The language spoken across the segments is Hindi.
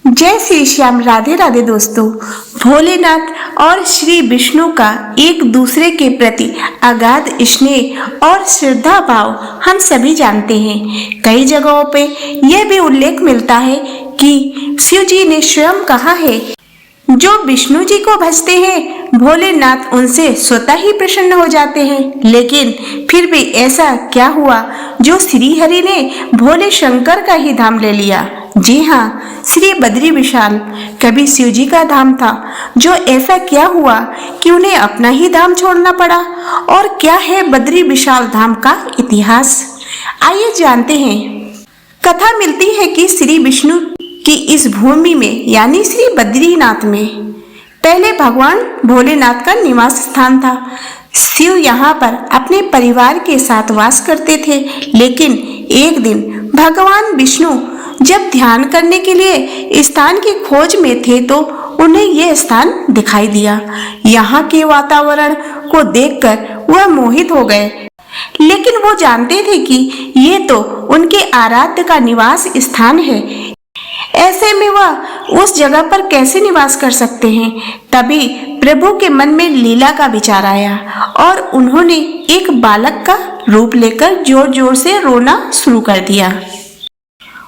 जय श्री श्याम। राधे राधे दोस्तों। भोलेनाथ और श्री विष्णु का एक दूसरे के प्रति अगाध स्नेह और श्रद्धा भाव हम सभी जानते हैं। कई जगहों पे यह भी उल्लेख मिलता है कि शिव जी ने स्वयं कहा है, जो विष्णु जी को भजते हैं भोलेनाथ उनसे स्वतः ही प्रसन्न हो जाते हैं। लेकिन फिर भी ऐसा क्या हुआ जो श्री हरि ने भोले शंकर का ही धाम ले लिया। जी हाँ, श्री बद्री विशाल कभी शिव जी का धाम था। जो ऐसा क्या हुआ कि उन्हें अपना ही धाम छोड़ना पड़ा, और क्या है बद्री विशाल धाम का इतिहास, आइए जानते हैं। कथा मिलती है कि श्री विष्णु की इस भूमि में यानी श्री बद्रीनाथ में पहले भगवान भोलेनाथ का निवास स्थान था। शिव यहाँ पर अपने परिवार के साथ वास करते थे। लेकिन एक दिन भगवान विष्णु जब ध्यान करने के लिए स्थान की खोज में थे तो उन्हें यह स्थान दिखाई दिया। यहाँ के वातावरण को देखकर वह मोहित हो गए। लेकिन वो जानते थे कि ये तो उनके आराध्य का निवास स्थान है, ऐसे में वह उस जगह पर कैसे निवास कर सकते हैं। तभी प्रभु के मन में लीला का विचार आया और उन्होंने एक बालक का रूप लेकर जोर जोर से रोना शुरू कर दिया।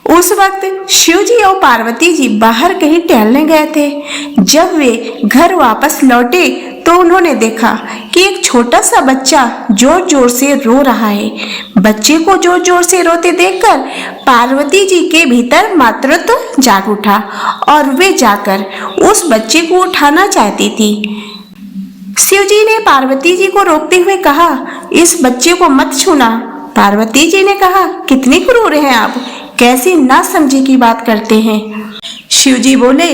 उस वक्त शिव जी और पार्वती जी बाहर कहीं टहलने गए थे। जब वे घर वापस लौटे तो उन्होंने देखा कि एक छोटा सा बच्चा जोर जोर से रो रहा है। बच्चे को जोर जोर से रोते देखकर पार्वती जी के भीतर मातृत्व जाग उठा और वे जाकर उस बच्चे को उठाना चाहती थी। शिव जी ने पार्वती जी को रोकते हुए कहा, इस बच्चे को मत छूना। पार्वती जी ने कहा, कितने क्रूर हैं आप, कैसी ना समझी की बात करते हैं। शिव जी बोले,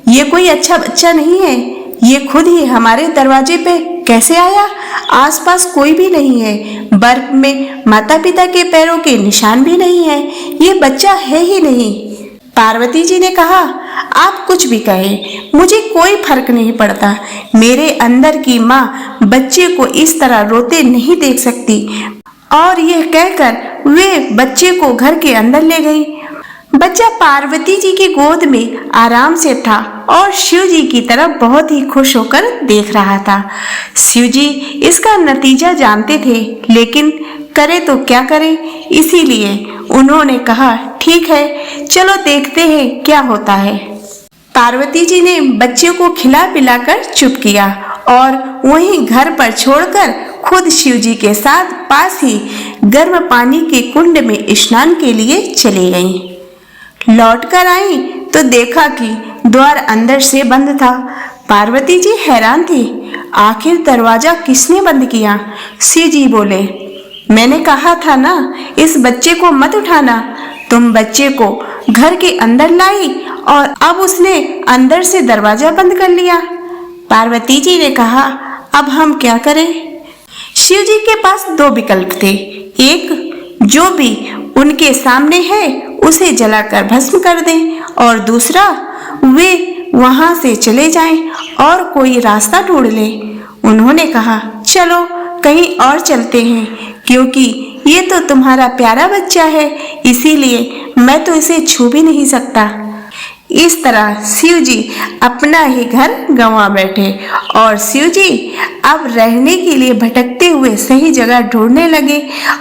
ये कोई अच्छा बच्चा नहीं है, ये खुद ही हमारे दरवाजे पे कैसे आया। आसपास कोई भी नहीं है, बर्फ में माता पिता के पैरों के निशान भी नहीं है, ये बच्चा है ही नहीं। पार्वती जी ने कहा, आप कुछ भी कहें, मुझे कोई फर्क नहीं पड़ता। मेरे अंदर की माँ बच्चे को इस तरह रोते नहीं देख सकती। और यह कहकर वे बच्चे को घर के अंदर ले गई। बच्चा पार्वती जी की गोद में आराम से था और शिव जी की तरफ बहुत ही खुश होकर देख रहा था। शिव जी इसका नतीजा जानते थे, लेकिन करे तो क्या करे, इसीलिए उन्होंने कहा, ठीक है, चलो देखते हैं क्या होता है। पार्वती जी ने बच्चे को खिला पिलाकर चुप किया और वहीं घर पर छोड़कर खुद शिव जी के साथ पास ही गर्म पानी के कुंड में स्नान के लिए चली गईं। लौटकर आई तो देखा कि द्वार अंदर से बंद था। पार्वती जी हैरान थी, आखिर दरवाजा किसने बंद किया। शिव जी बोले, मैंने कहा था ना, इस बच्चे को मत उठाना। तुम बच्चे को घर के अंदर लाई और अब उसने अंदर से दरवाजा बंद कर लिया। पार्वती जी ने कहा, अब हम क्या करें। शिव जी के पास दो विकल्प थे, एक जो भी उनके सामने है उसे जलाकर भस्म कर दें, और दूसरा वे वहां से चले जाएं और कोई रास्ता ढूंढ लें। उन्होंने कहा, चलो कहीं और चलते हैं, क्योंकि ये तो तुम्हारा प्यारा बच्चा है, इसीलिए मैं तो इसे छू भी नहीं सकता। इस तरह शिव जी अपना ही घर गंवा बैठे और शिव जी अब रहने के लिए भटकते हुए सही जगह ढूंढने लगे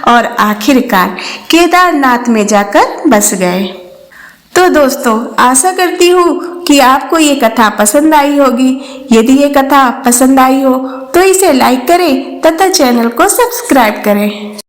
और आखिरकार केदारनाथ में जाकर बस गए। तो दोस्तों, आशा करती हूँ कि आपको ये कथा पसंद आई होगी। यदि ये कथा पसंद आई हो तो इसे लाइक करें तथा चैनल को सब्सक्राइब करें।